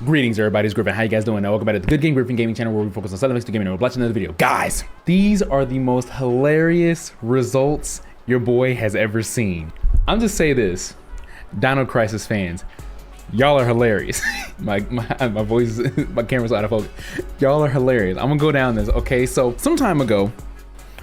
Greetings everybody, it's Griffin. How you guys doing? Welcome back to the Good Game Griffin Gaming channel where we focus on Southern Mexican gaming and we're watching another video. Guys, these are the most hilarious results your boy has ever seen. I'm just saying this, Dino Crisis fans, y'all are hilarious. my voice, my camera's out of focus. Y'all are hilarious. I'm gonna go down this, okay? So some time ago,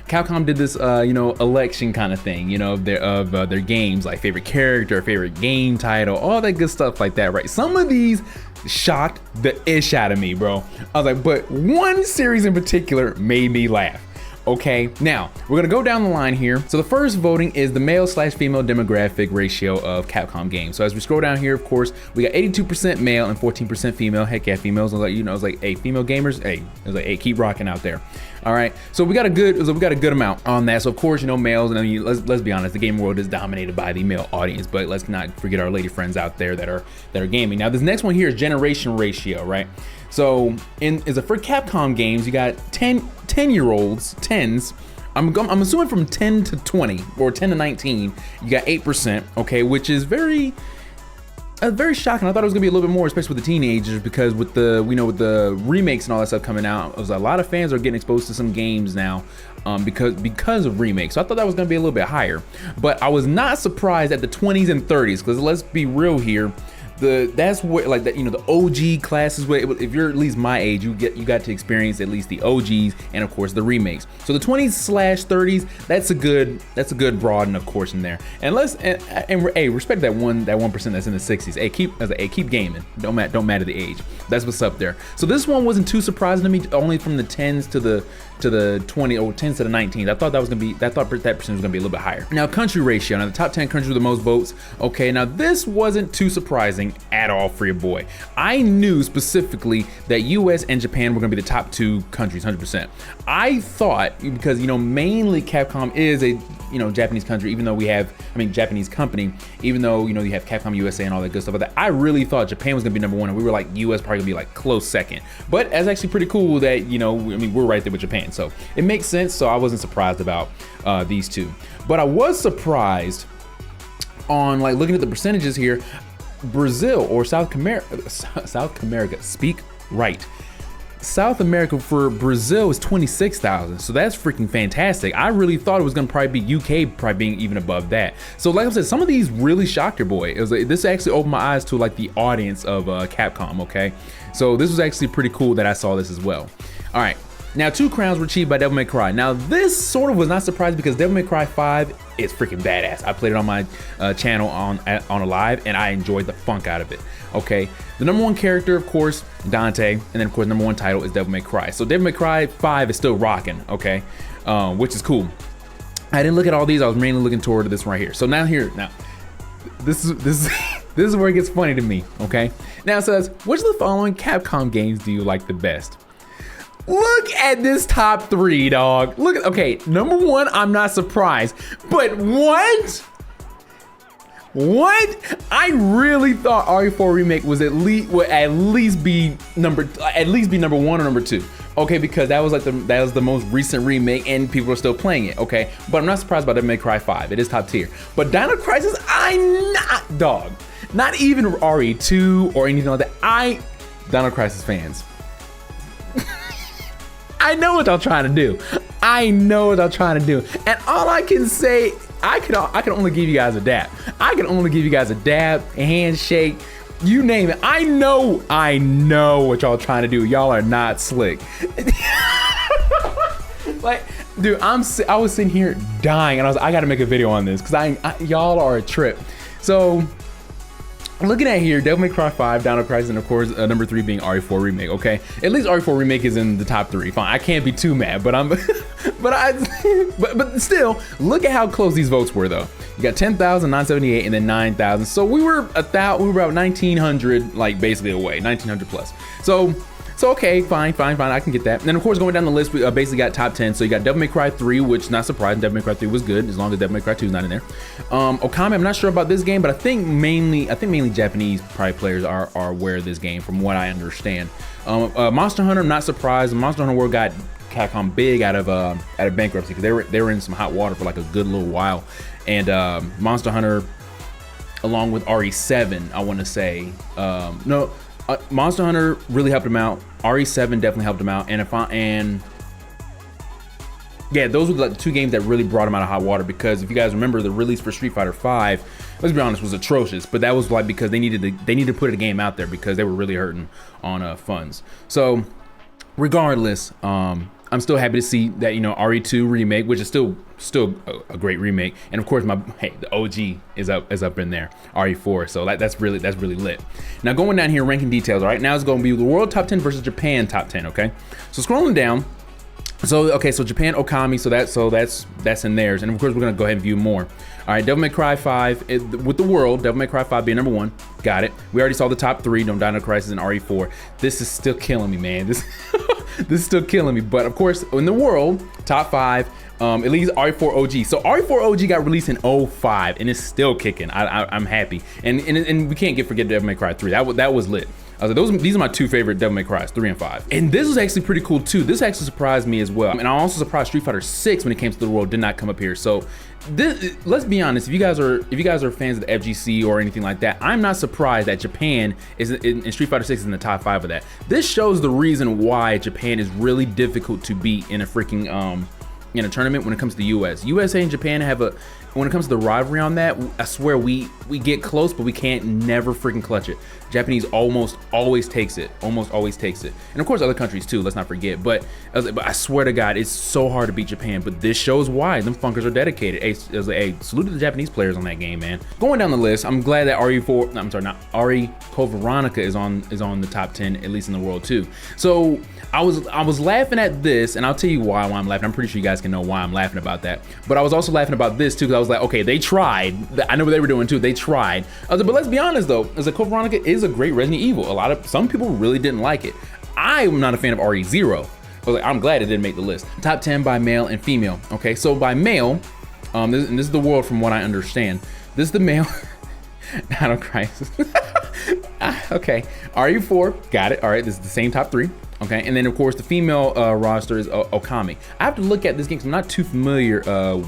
Capcom did this, election kind of thing, of their games, like favorite character, favorite game title, all that good stuff like that, right? Some of these shocked the ish out of me, bro. I was like, but one series in particular made me laugh. Okay, now we're gonna go down the line here. So the first voting is the male/female demographic ratio of Capcom games. So as we scroll down here, of course, we got 82% male and 14% female. Heck yeah, females. It's like, hey, female gamers, hey, it was like, hey, keep rocking out there. All right, so we got a good amount on that. So of course, males, and I mean, let's be honest, the game world is dominated by the male audience, but let's not forget our lady friends out there that are gaming. Now this next one here is generation ratio, right? So for Capcom games, you got 10-year-olds, 10s. I'm assuming from 10 to 20 or 10 to 19, you got 8%, okay, which is very shocking. I thought it was gonna be a little bit more, especially with the teenagers, because with the with the remakes and all that stuff coming out, a lot of fans are getting exposed to some games now because of remakes. So I thought that was gonna be a little bit higher, but I was not surprised at the 20s and 30s, because let's be real here. That's where the OG classes, where if you're at least my age, you got to experience at least the OGs and of course the remakes. So the 20s/30s, that's a good broaden, of course, in there. And hey, respect that 1% that's in the 60s. Hey, keep gaming. Don't matter the age. That's what's up there. So this one wasn't too surprising to me, only from the 10s to the 20 or 10s to the 19s. I thought that percentage was gonna be a little bit higher. Now country ratio. Now the top 10 countries with the most votes. Okay, now this wasn't too surprising at all for your boy. I knew specifically that US and Japan were gonna be the top 2 countries, 100%. I thought, because mainly Capcom is a Japanese country, even though Japanese company, even though you have Capcom USA and all that good stuff like that. I really thought Japan was gonna be number 1 and we were like US probably gonna be like close second. But it's actually pretty cool that we're right there with Japan, so it makes sense. So I wasn't surprised about these two, but I was surprised on looking at the percentages here. Brazil or South America, speak right. South America for Brazil is 26,000, so that's freaking fantastic. I really thought it was gonna probably be UK probably being even above that. So like I said, some of these really shocked your boy. This actually opened my eyes to the audience of Capcom, okay? So this was actually pretty cool that I saw this as well. All right, now 2 crowns were achieved by Devil May Cry. Now this sort of was not surprising because Devil May Cry 5 is freaking badass. I played it on my channel on a live and I enjoyed the funk out of it. Okay, the number 1 character, of course, Dante, and then of course number 1 title is Devil May Cry. So Devil May Cry 5 is still rocking, okay, which is cool. I didn't look at all these. I was mainly looking toward this right here. So now this is where it gets funny to me. Okay, now it says, which of the following Capcom games do you like the best? Look at this top 3, dog. Look at, okay, number 1, I'm not surprised, but what? I really thought RE4 remake would at least be number 1 or number 2. Okay, because that was the most recent remake and people are still playing it. Okay, but I'm not surprised about Devil May Cry 5. It is top tier. But Dino Crisis, not even RE2 or anything like that. Dino Crisis fans, I know what y'all trying to do. And all I can say, I can only give you guys a dab. A handshake, you name it. I know what y'all trying to do. Y'all are not slick. Dude, I was sitting here dying and I gotta make a video on this because y'all are a trip. So looking at here, Devil May Cry 5, Dino Crisis, and of course number 3 being RE4 remake. Okay, at least RE4 remake is in the top 3. Fine, I can't be too mad, but but still, look at how close these votes were though. You got 10,978 and then 9,000. So we were about 1,900, basically away, 1,900 plus. So okay, fine, I can get that. And then of course going down the list, we basically got top 10. So you got Devil May Cry 3, which not surprising. Devil May Cry 3 was good as long as Devil May Cry 2 is not in there. Okami, I'm not sure about this game, but I think mainly Japanese probably players are aware of this game from what I understand. Monster Hunter, I'm not surprised. Monster Hunter World got Capcom big out of bankruptcy because they were in some hot water for a good little while. And Monster Hunter, along with RE7, I want to say, no, Monster Hunter really helped him out. RE7 definitely helped him out. And yeah, those were the two games that really brought him out of hot water, because if you guys remember, the release for Street Fighter V, let's be honest, was atrocious. But that was like because they needed to put a game out there because they were really hurting on funds. So regardless, I'm still happy to see that, you know, RE2 remake, which is still a great remake, and of course the OG is up in there, RE4. So that's really lit. Now going down here, ranking details. All right, now it's going to be the world top 10 versus Japan top 10. Okay, so scrolling down. So okay, so Japan Okami, so that's in theirs, and of course we're gonna go ahead and view more. All right, Devil May Cry 5 with the world, Devil May Cry 5 being number 1, got it. We already saw the top 3, Dino Crisis and RE4. This is still killing me, man. This is still killing me. But of course, in the world, top 5, at least RE4 OG. So RE4 OG got released in 05 and it's still kicking. I'm happy, and we can't forget Devil May Cry 3. That was lit. I was like, these are my two favorite Devil May Cry's, 3 and 5. And this was actually pretty cool too. This actually surprised me as well. And I'm also surprised Street Fighter 6 when it came to the world did not come up here. So let's be honest, if you guys are fans of the FGC or anything like that, I'm not surprised that Japan is in Street Fighter 6 is in the top 5 of that. This shows the reason why Japan is really difficult to beat in a freaking in a tournament when it comes to the US. USA and Japan when it comes to the rivalry on that, I swear we get close, but we can't never freaking clutch it. Japanese almost always takes it. And of course other countries too, let's not forget. But I swear to God, it's so hard to beat Japan, but this shows why. Them funkers are dedicated. Hey, salute to the Japanese players on that game, man. Going down the list, I'm glad that RE Code Veronica is on the top 10, at least in the world too. So I was laughing at this, and I'll tell you why I'm laughing. I'm pretty sure you guys can know why I'm laughing about that. But I was also laughing about this too, because I was like, okay, they tried. I know what they were doing too. They tried. I was like, but let's be honest though, as a Code Veronica is a great Resident Evil. Some people really didn't like it. I'm not a fan of RE0. I was like, I'm glad it didn't make the list. Top 10 by male and female. Okay, so by male, and this is the world from what I understand. This is the male. Dino Crisis. Okay, RE4, got it. All right, this is the same top 3. Okay, and then of course the female roster is Okami. I have to look at this game because I'm not too familiar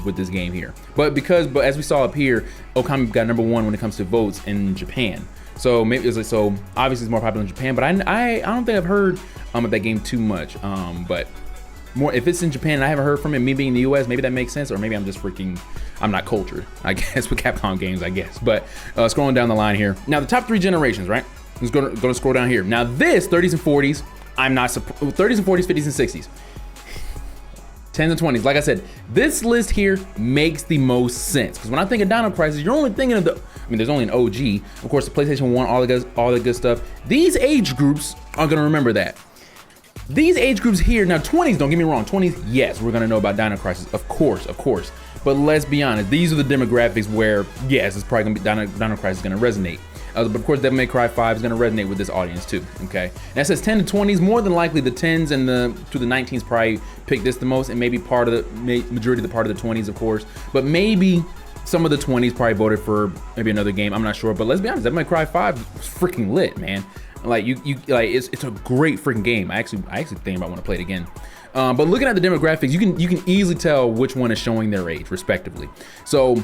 with this game here. But as we saw up here, Okami got number 1 when it comes to votes in Japan. So maybe so obviously it's more popular in Japan. But I don't think I've heard of that game too much. But more if it's in Japan and I haven't heard from it, me being in the US, maybe that makes sense, or maybe I'm just I'm not cultured, I guess, with Capcom games, I guess. But scrolling down the line here, now the top 3 generations, right? I'm just gonna scroll down here. Now this 30s and 40s. I'm not 30s and 40s, 50s and 60s, 10s and 20s. Like I said, this list here makes the most sense because when I think of Dino Crisis, you're only thinking of there's only an OG, of course, the PlayStation 1, all the good stuff. These age groups are gonna remember that. These age groups here, now 20s, don't get me wrong, 20s, yes, we're gonna know about Dino Crisis, of course. But let's be honest, these are the demographics where, yes, it's probably gonna be Dino Crisis is gonna resonate. But of course, Devil May Cry 5 is going to resonate with this audience too, okay? And that says 10 to 20s, more than likely the 10s and to the 19s probably pick this the most, and maybe majority of the part of the 20s, of course. But maybe some of the 20s probably voted for maybe another game, I'm not sure. But let's be honest, Devil May Cry 5 is freaking lit, man. Like it's a great freaking game. I actually think about want to play it again. But looking at the demographics, you can easily tell which one is showing their age, respectively. So,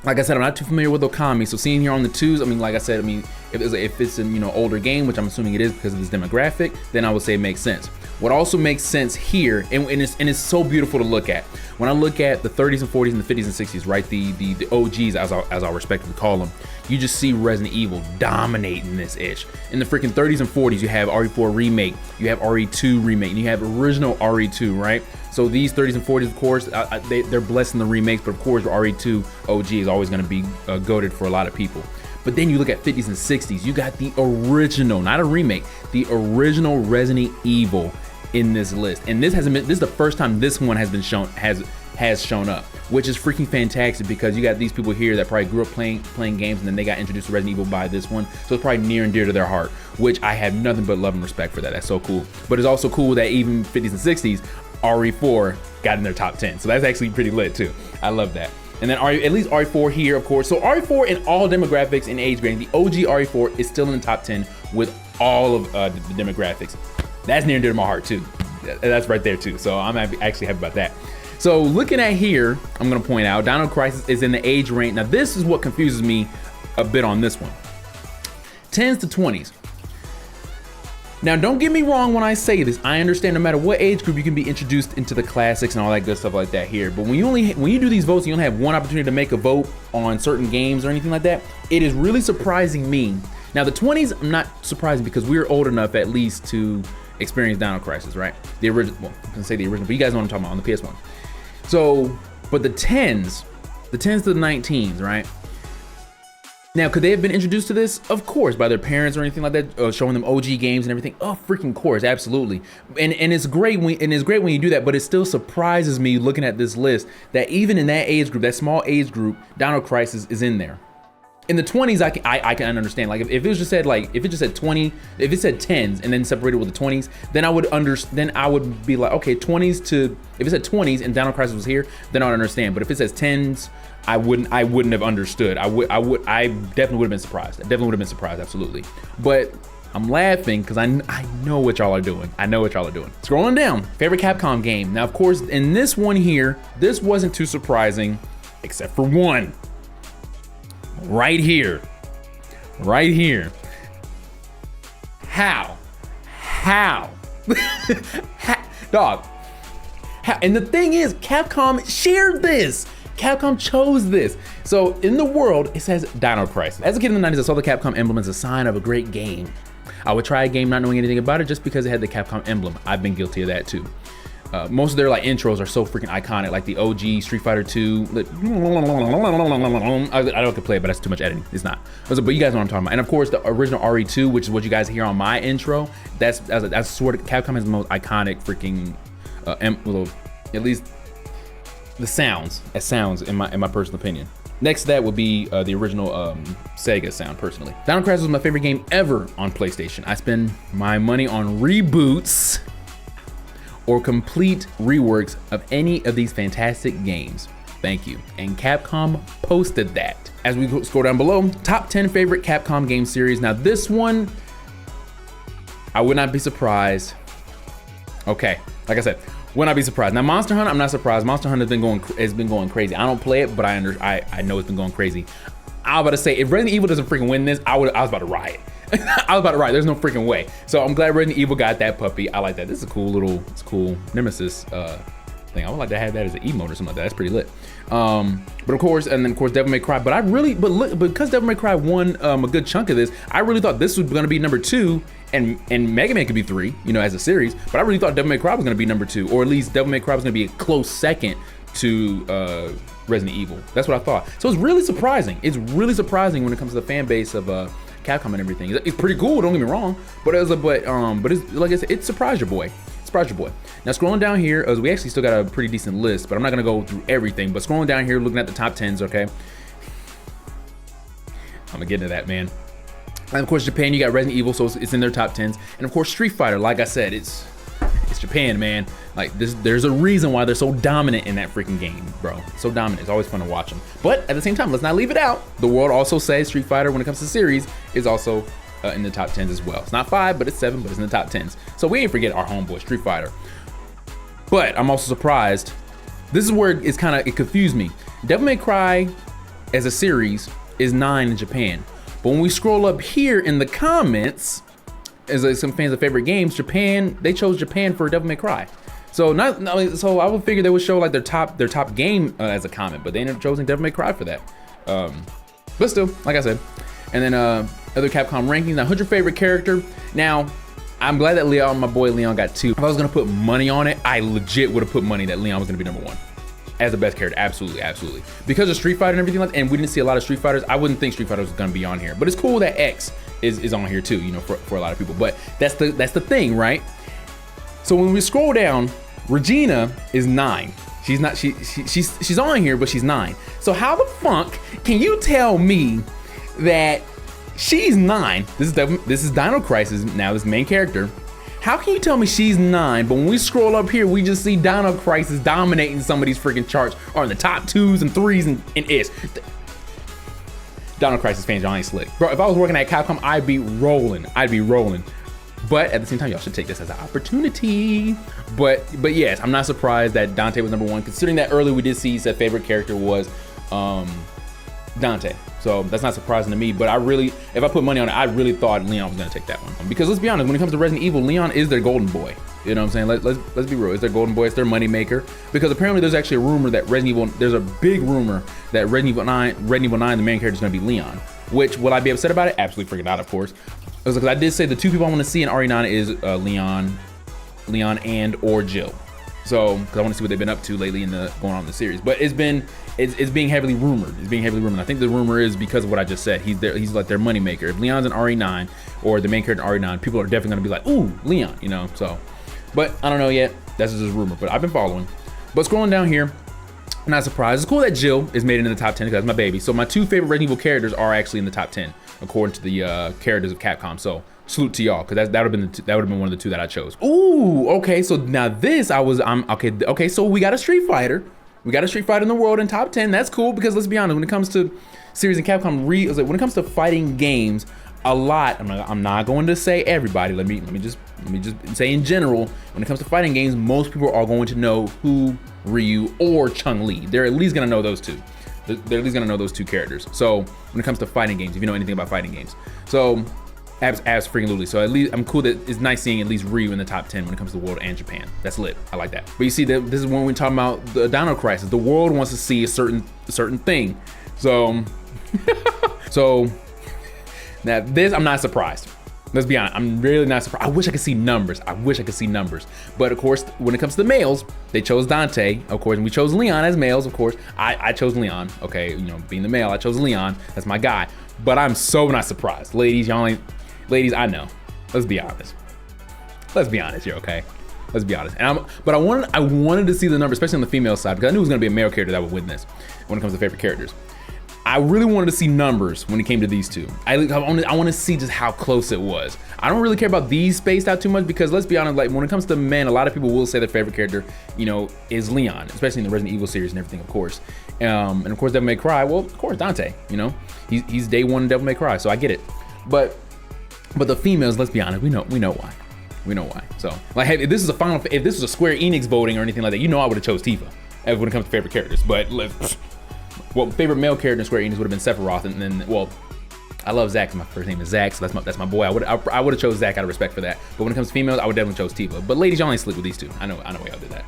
like I said, I'm not too familiar with Okami, so seeing here on the 2s, like I said, if it's an older game, which I'm assuming it is because of this demographic, then I would say it makes sense. What also makes sense here, and it's so beautiful to look at, when I look at the 30s and 40s and the 50s and 60s, right, the OGs as I'll respectively call them, you just see Resident Evil dominating this ish. In the freaking 30s and 40s, you have RE4 remake, you have RE2 remake, and you have original RE2, right? So these 30s and 40s, of course, they're blessing the remakes, but of course, RE2 OG is always going to be goated for a lot of people. But then you look at 50s and 60s, you got the original, not a remake, the original Resident Evil in this list. And this is the first time this one has been shown, has shown up, which is freaking fantastic because you got these people here that probably grew up playing games and then they got introduced to Resident Evil by this one. So it's probably near and dear to their heart, which I have nothing but love and respect for that. That's so cool. But it's also cool that even 50s and 60s, RE4 got in their top 10. So that's actually pretty lit too. I love that. And then at least RE4 here, of course. So RE4 in all demographics and age grading, the OG RE4 is still in the top 10 with all of the demographics. That's near and dear to my heart too. That's right there too. So I'm actually happy about that. So looking at here, I'm gonna point out Dino Crisis is in the age range. Now this is what confuses me a bit on this one. 10s to 20s. Now, don't get me wrong when I say this. I understand no matter what age group you can be introduced into the classics and all that good stuff like that here. But when you do these votes, you only have one opportunity to make a vote on certain games or anything like that. It is really surprising me. Now, the 20s, I'm not surprising because we're old enough at least to experience Dino Crisis, right? The original, well, I'm gonna say the original, but you guys know what I'm talking about on the PS1. So, but the 10s to the 19s, right? Now, could they have been introduced to this? Of course, by their parents or anything like that, showing them OG games and everything. Oh, freaking course, absolutely. And it's great when you do that, but it still surprises me looking at this list that even in that age group, that small age group, Dino Crisis is in there. In the 20s, I can understand. Like if it was just said if it just said 20, if it said 10s and then separated with the 20s, then I would be like, okay, 20s to, if it said 20s and Dino Crisis was here, then I would understand. But if it says 10s, I wouldn't have understood. I definitely would have been surprised. I definitely would have been surprised, absolutely. But I'm laughing because I know what y'all are doing. I know what y'all are doing. Scrolling down, favorite Capcom game. Now, of course, in this one here, this wasn't too surprising, except for one. Right here. How? Dog. How? And the thing is, Capcom shared this. Capcom chose this. So in the world, it says Dino Crisis. As a kid in the 90s, I saw the Capcom emblem as a sign of a great game. I would try a game not knowing anything about it just because it had the Capcom emblem. I've been guilty of that too. Most of their like intros are so freaking iconic, like the OG Street Fighter 2. I don't could play it, but that's too much editing. It's not. But you guys know what I'm talking about. And of course, the original RE2, which is what you guys hear on my intro. That's sort of Capcom has the most iconic freaking, at least the sounds. It sounds in my personal opinion. Next to that would be the original Sega sound, personally. Dino Crisis was my favorite game ever on PlayStation. I spend my money on reboots or complete reworks of any of these fantastic games. Thank you. And Capcom posted that. As we scroll down below, top 10 favorite Capcom game series. Now this one, I would not be surprised. Okay, like I said, would not be surprised. Now Monster Hunter, I'm not surprised. Monster Hunter has been going crazy. I don't play it, but I know it's been going crazy. I was about to say, if Resident Evil doesn't freaking win this, I was about to riot. I was about to riot. There's no freaking way. So I'm glad Resident Evil got that puppy. I like that. This is a cool Nemesis thing. I would like to have that as an emote or something like that. That's pretty lit. But of course, and then of course Devil May Cry. But because Devil May Cry won a good chunk of this, I really thought this was gonna be number 2 and Mega Man could be 3, you know, as a series. But I really thought Devil May Cry was gonna be number 2, or at least Devil May Cry was gonna be a close second to Resident Evil. That's what I thought. So it's really surprising. It's really surprising when it comes to the fan base of Capcom and everything. It's pretty cool, don't get me wrong, but it's like I said, it surprised your boy. Now scrolling down here, as we actually still got a pretty decent list, but I'm not gonna go through everything. But scrolling down here, looking at the top 10s, okay. I'm gonna get into that, man. And of course, Japan, you got Resident Evil, so it's in their top 10s, and of course, Street Fighter. Like I said, it's Japan, man. Like there's a reason why they're so dominant in that freaking game, bro. So dominant. It's always fun to watch them. But at the same time, let's not leave it out. The world also says Street Fighter, when it comes to series, is also in the top 10s as well. It's not 5, but it's 7, but it's in the top 10s. So we ain't forget our homeboy Street Fighter. But I'm also surprised. This is where it confused me. Devil May Cry as a series is 9 in Japan. But when we scroll up here in the comments, as some fans of favorite games, Japan, they chose Japan for Devil May Cry. So I would figure they would show like their top game as a comment, but they ended up choosing Devil May Cry for that. But still, like I said. And then other Capcom rankings. Now, who's your favorite character? Now, I'm glad that my boy Leon got 2. If I was gonna put money on it, I legit would have put money that Leon was gonna be number 1 as the best character. Absolutely, absolutely. Because of Street Fighter and everything and we didn't see a lot of Street Fighters, I wouldn't think Street Fighter was gonna be on here. But it's cool that X is on here too, you know, for a lot of people. But that's the thing, right? So when we scroll down, Regina is 9. She's not she's on here, but she's 9. So how the fuck can you tell me that she's 9? This is Dino Crisis now, this main character. How can you tell me she's 9, but when we scroll up here, we just see Dino Crisis dominating some of these freaking charts, or in the top 2s and 3s and is. Dino Crisis fans, y'all ain't slick. Bro, if I was working at Capcom, I'd be rolling. But at the same time, y'all should take this as an opportunity. But yes, I'm not surprised that Dante was number 1, considering that early we did see his favorite character was Dante. So that's not surprising to me, but if I put money on it, I really thought Leon was gonna take that one. Because let's be honest, when it comes to Resident Evil, Leon is their golden boy. You know what I'm saying? Let's be real, it's their golden boy, it's their money maker. Because apparently there's actually a rumor that there's a big rumor that Resident Evil 9, the main character is gonna be Leon. Which, will I be upset about it? Absolutely freaking not, of course. Because I did say the two people I wanna see in RE9 is Leon and or Jill. So, because I want to see what they've been up to lately going on in the series. But it's being heavily rumored. It's being heavily rumored. I think the rumor is because of what I just said. He's like their money maker. If Leon's in RE9 or the main character in RE9, people are definitely gonna be like, ooh, Leon, you know. So, but I don't know yet. That's just a rumor. But I've been following. But scrolling down here, not surprised. It's cool that Jill is made it in the top 10 because that's my baby. So my two favorite Resident Evil characters are actually in the top 10 according to the characters of Capcom. So salute to y'all, because that would have been one of the two that I chose. Ooh, okay. So now this okay. So we got a Street Fighter. We got a Street Fighter in the world in top 10. That's cool, because let's be honest, when it comes to series and Capcom, when it comes to fighting games, a lot. I'm not going to say everybody. Let me just say in general. When it comes to fighting games, most people are going to know who Ryu or Chun-Li. They're at least gonna know those two. They're at least gonna know those two characters. So when it comes to fighting games, if you know anything about fighting games, so abs freaking literally. So at least I'm cool that it's nice seeing at least Ryu in the top 10 when it comes to the world and Japan. That's lit. I like that. But you see that this is when we're talking about the Dino Crisis. The world wants to see a certain thing. So so now this, I'm not surprised. Let's be honest, I'm really not surprised. I wish I could see numbers. But of course, when it comes to the males, they chose Dante, of course, and we chose Leon as males, of course. I chose Leon, okay, you know, being the male, I chose Leon. That's my guy. But I'm so not surprised. Ladies, ladies, I know. Let's be honest. You're okay. Let's be honest. But I wanted to see the number, especially on the female side, because I knew it was gonna be a male character that would win this when it comes to favorite characters. I really wanted to see numbers when it came to these two. I want to see just how close it was. I don't really care about these spaced out too much, because let's be honest, like when it comes to men, a lot of people will say their favorite character, you know, is Leon, especially in the Resident Evil series and everything, of course. And of course, Devil May Cry. Well, of course, Dante. You know, he's day one in Devil May Cry, so I get it. But the females, let's be honest, we know why. We know why. So like, if this was a Square Enix voting or anything like that, you know, I would have chose Tifa when it comes to favorite characters. But well, favorite male character in Square Enix would have been Sephiroth, and then, well, I love Zack. My first name is Zack, so that's my boy. I would have chose Zack out of respect for that. But when it comes to females, I would definitely chose Tifa. But ladies, y'all ain't sleep with these two. I know why y'all did that.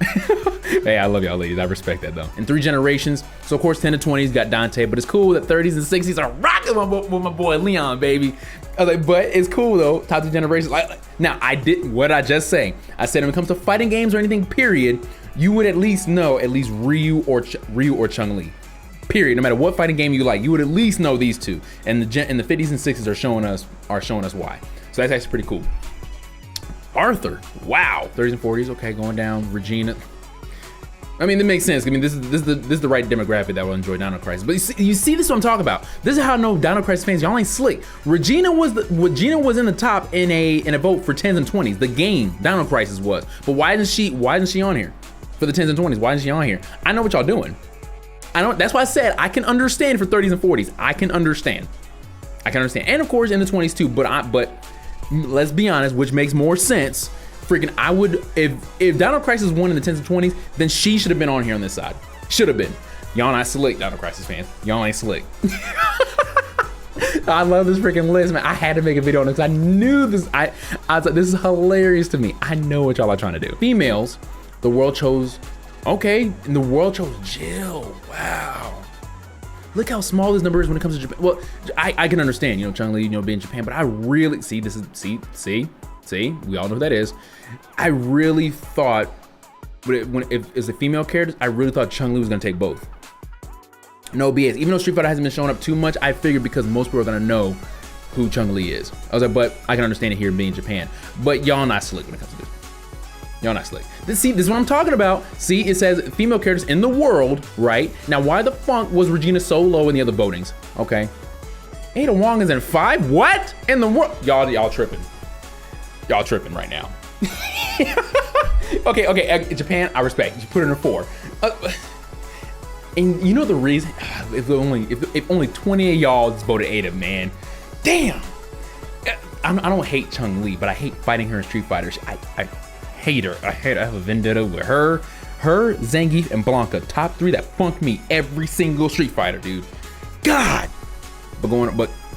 Hey, I love y'all ladies. I respect that though. In 3 generations, so of course 10 to 20s got Dante, but it's cool that 30s and 60s are rocking with my boy Leon, baby. I was like, but it's cool though. Top 2 generations. Now I did what I just say. I said when it comes to fighting games or anything, period, you would at least know Ryu or Chun-Li. Period. No matter what fighting game you like, you would at least know these two. And the 50s and 60s are showing us why. So that's actually pretty cool. Arthur, wow. 30s and 40s, okay, going down. Regina. I mean, that makes sense. I mean, this is the right demographic that will enjoy Dino Crisis. But you see this is what I'm talking about. This is how I know Dino Crisis fans, y'all ain't slick. Regina was in the top in a vote for 10s and 20s. The game Dino Crisis was. But why isn't she on here for the 10s and 20s? Why isn't she on here? I know what y'all doing. That's why I said I can understand for 30s and 40s. I can understand. And of course in the 20s too, but let's be honest, which makes more sense. Freaking, I would, if Dino Crisis won in the 10s and 20s, then she should have been on here on this side. Should have been. Y'all not slick, Dino Crisis fans. Y'all ain't slick. I love this freaking list, man. I had to make a video on it because I knew this. I was like, this is hilarious to me. I know what y'all are trying to do. Females, the world chose. Okay, and the world chose Jill. Wow. Look how small this number is when it comes to Japan. Well, I can understand, you know, Chun-Li, you know, being Japan, but I really, see, we all know who that is. I really thought, if it's a female character, I really thought Chun-Li was gonna take both. No BS, even though Street Fighter hasn't been showing up too much, I figured because most people are gonna know who Chun-Li is. I was like, but I can understand it here being Japan. But y'all not slick when it comes to this. Y'all not slick. See, this is what I'm talking about. See, it says female characters in the world, right? Now, why the funk was Regina so low in the other votings? Okay. Ada Wong is in 5? What? In the world? Y'all tripping. Y'all tripping right now. Okay, Japan, I respect. You put it in a 4. And you know the reason? If only 20 of y'all voted Ada, man. Damn. I don't hate Chun-Li, but I hate fighting her in Street Fighter. I hate her. I have a vendetta with her, Zangief, and Blanca. Top 3 that funked me every single Street Fighter, dude. God. But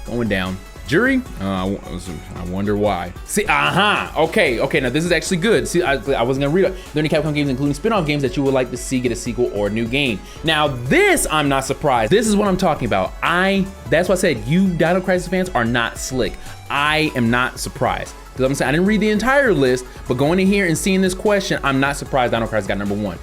going down. Jury, I wonder why. See, okay, now this is actually good. See, I wasn't gonna read it. Are there any Capcom games, including spin-off games, that you would like to see get a sequel or a new game? Now this, I'm not surprised. This is what I'm talking about. That's why I said you Dino Crisis fans are not slick. I am not surprised. Because I'm saying, I didn't read the entire list, but going in here and seeing this question, I'm not surprised Dino Crisis got #1.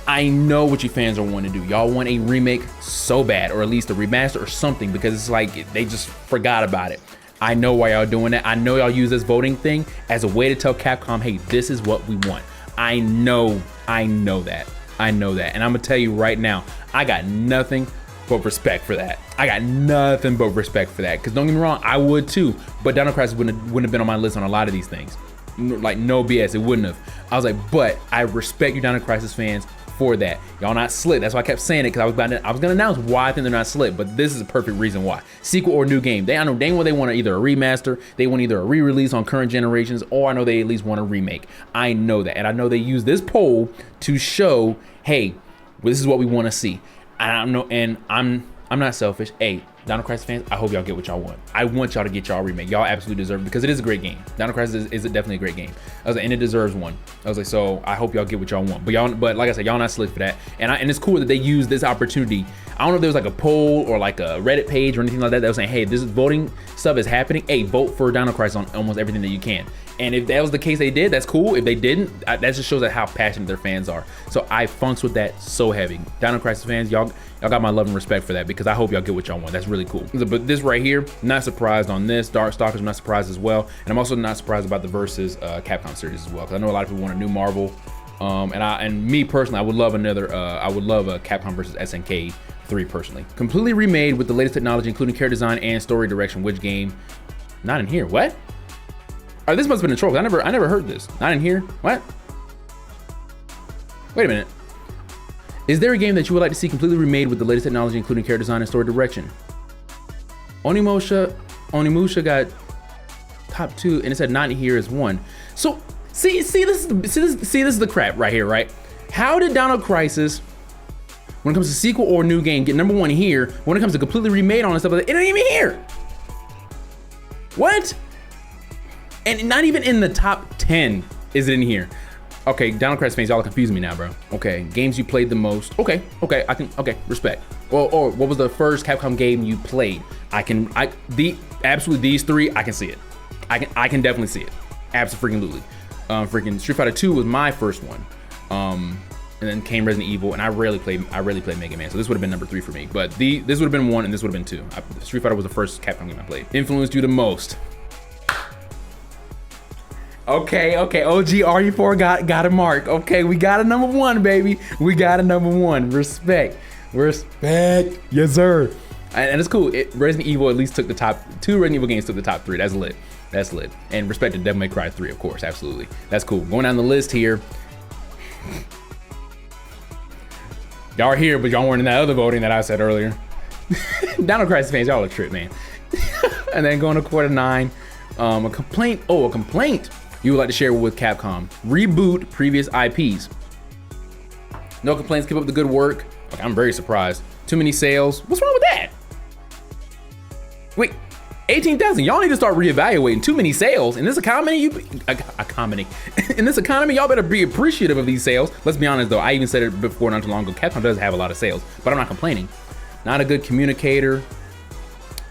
I know what you fans are wanting to do. Y'all want a remake so bad, or at least a remaster or something, because it's like they just forgot about it. I know why y'all doing that. I know y'all use this voting thing as a way to tell Capcom, hey, this is what we want. I know that. And I'm gonna tell you right now, I got nothing but respect for that. Because don't get me wrong, I would too, but Dino Crisis wouldn't have been on my list on a lot of these things. Like, no BS, it wouldn't have. I was like, but I respect you Dino Crisis fans for that. Y'all not slick. That's why I kept saying it, because I was gonna announce why I think they're not slick, but this is a perfect reason why. Sequel or new game. I know dang well they want either a remaster, they want either a re-release on current generations, or I know they at least want a remake. I know that, and I know they use this poll to show, hey, this is what we want to see. And I'm not selfish. Hey, Dino Crisis fans, I hope y'all get what y'all want. I want y'all to get y'all remake. Y'all absolutely deserve it, because it is a great game. Dino Crisis is definitely a great game. I was like, and it deserves one. I was like, so I hope y'all get what y'all want. But like I said, y'all not slick for that. And it's cool that they use this opportunity. I don't know if there was like a poll or like a Reddit page or anything like that that was saying, hey, this voting stuff is happening. Hey, vote for Dino Crisis on almost everything that you can. And if that was the case they did, that's cool. If they didn't, that just shows that how passionate their fans are. So I funks with that so heavy. Dino Crisis fans, y'all got my love and respect for that, because I hope y'all get what y'all want. That's really cool. But this right here, not surprised on this. Darkstalkers, I'm not surprised as well. And I'm also not surprised about the Versus Capcom series as well, because I know a lot of people want a new Marvel. And me personally, I would love a Capcom versus SNK 3 personally. Completely remade with the latest technology, including character design and story direction. Which game? Not in here. What? Oh, this must have been a troll. I never heard this. Not in here. What? Wait a minute. Is there a game that you would like to see completely remade with the latest technology, including character design and story direction? Onimusha got top 2, and it said not in here is 1. So see, this is the crap right here, right? How did Dino Crisis, when it comes to sequel or new game, get #1 here? When it comes to completely remade on and stuff like that, it ain't even here. What? And not even in the top 10 is it in here. Okay, Dino Crisis fans, y'all are confusing me now, bro. Okay, games you played the most. Okay, respect. Or what was the first Capcom game you played? Absolutely these 3, I can see it. I can definitely see it. Absolutely. Freaking Street Fighter 2 was my first one. And then came Resident Evil, and I rarely played Mega Man, so this would have been #3 for me. But this would have been 1, and this would have been 2. Street Fighter was the first Capcom game I played. Influenced you the most. Okay, OG RE4 got a mark. Okay, we got a #1, baby. We got a #1. Respect. Yes, sir. And it's cool. Resident Evil at least took the top 2 Resident Evil games took the top 3. That's lit. And respect to Devil May Cry 3, of course, absolutely. That's cool. Going down the list here. Y'all are here, but y'all weren't in that other voting that I said earlier. Dino Crisis fans, y'all are trip, man. And then going to quarter 9. A complaint you would like to share with Capcom. Reboot previous IPs. No complaints, keep up the good work. Okay, I'm very surprised. Too many sales. What's wrong with that? Wait, 18,000. Y'all need to start reevaluating. Too many sales. In this economy, in this economy, y'all better be appreciative of these sales. Let's be honest though, I even said it before not too long ago, Capcom does have a lot of sales, but I'm not complaining. Not a good communicator.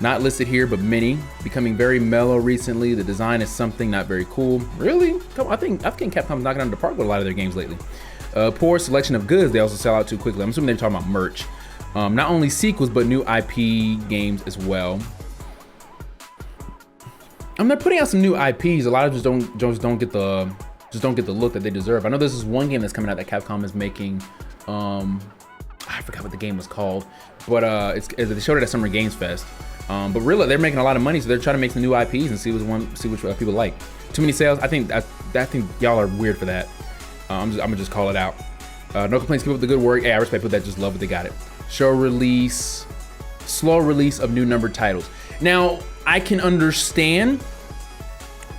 Not listed here, but many. Becoming very mellow recently. The design is something not very cool. Really? I think Capcom's knocking out the park with a lot of their games lately. Poor selection of goods. They also sell out too quickly. I'm assuming they're talking about merch. Not only sequels, but new IP games as well. They're putting out some new IPs. A lot of just don't get the look that they deserve. I know this is one game that's coming out that Capcom is making. I forgot what the game was called, but they showed it at Summer Games Fest. But really, they're making a lot of money, so they're trying to make some new IPs and see which people like. Too many sales. I think y'all are weird for that. I'm gonna just call it out. No complaints. Keep up the good work. Hey, I respect people that just love it. They got it. Slow release of new numbered titles. Now I can understand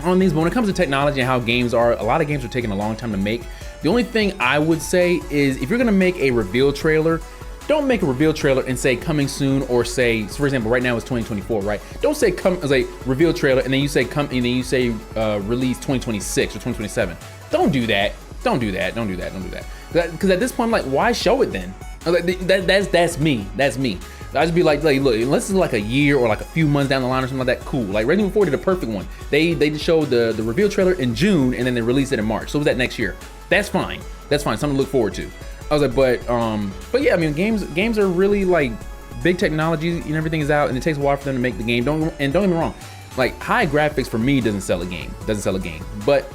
on these, but when it comes to technology and how games are, a lot of games are taking a long time to make. The only thing I would say is if you're gonna make a reveal trailer, don't make a reveal trailer and say coming soon, or say, so for example, right now it's 2024, right? Don't say reveal trailer and then you say release 2026 or 2027. Don't do that. Don't do that. Don't do that. Don't do that. Because at this point, I'm like, why show it then? That's me. That's me. I just be like, look, unless it's like a year or like a few months down the line or something like that, cool. Like Resident Evil 4 did a perfect one. They just showed the reveal trailer in June and then they released it in March. So was that next year? That's fine. That's fine. Something to look forward to. I was like, but yeah, I mean, games are really like big technology and everything is out, and it takes a while for them to make the game. Don't get me wrong, like high graphics for me doesn't sell a game. But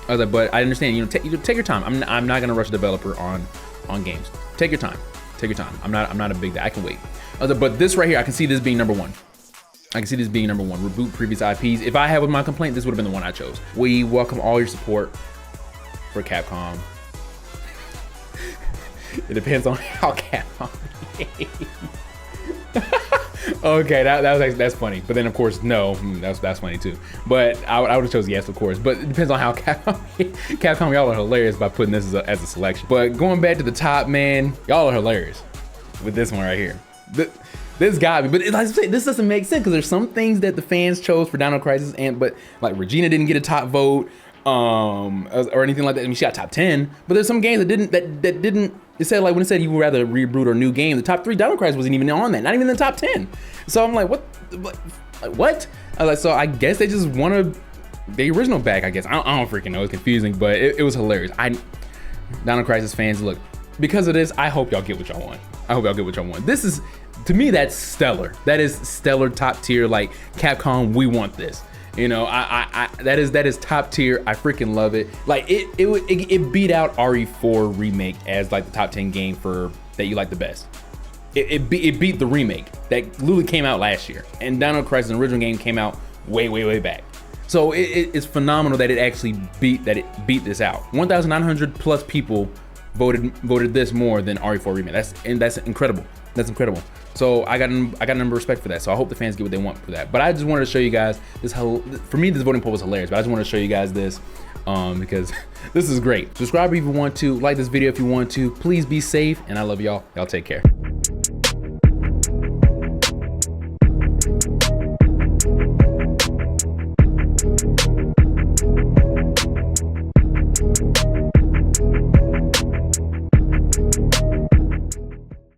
I was like, but I understand. You know, take your time. I'm not gonna rush a developer on games. Take your time. Take your time. I'm not a big guy. I can wait. I was like, but this right here, I can see this being number one. I can see this being number one. Reboot previous IPs. If I had with my complaint, this would have been the one I chose. We welcome all your support for Capcom. It depends on how Capcom behaves. Okay, that's funny. But then of course, no, that's funny too. But I would have chosen yes, of course. But it depends on how Capcom, y'all are hilarious by putting this as a selection. But going back to the top, man, y'all are hilarious with this one right here. This got me, but like I say, this doesn't make sense because there's some things that the fans chose for Dino Crisis, but like Regina didn't get a top vote, or anything like that. I mean, she got top 10, but there's some games that didn't. It said like when it said you would rather reboot or new game, the top 3 Dino Crisis wasn't even on that, not even in the top 10. So I'm like, what? I was like, so I guess they just wanted the original back. I guess I don't freaking know. It's confusing, but it was hilarious. Dino Crisis fans, look, because of this, I hope y'all get what y'all want. I hope y'all get what y'all want. This is, to me, that's stellar. That is stellar, top tier. Like Capcom, we want this. You know, that is top tier. I freaking love it. Like it beat out RE4 remake as like the top 10 game that you like the best. It beat the remake that literally came out last year, and Dino Crisis, the original game, came out way back. So it's phenomenal that it actually beat this out. 1,900 plus people voted this more than RE4 remake. That's incredible. That's incredible. So I got a number of respect for that. So I hope the fans get what they want for that. But I just wanted to show you guys this. For me, this voting poll was hilarious. But I just wanted to show you guys this because this is great. Subscribe if you want to. Like this video if you want to. Please be safe, and I love y'all. Y'all take care.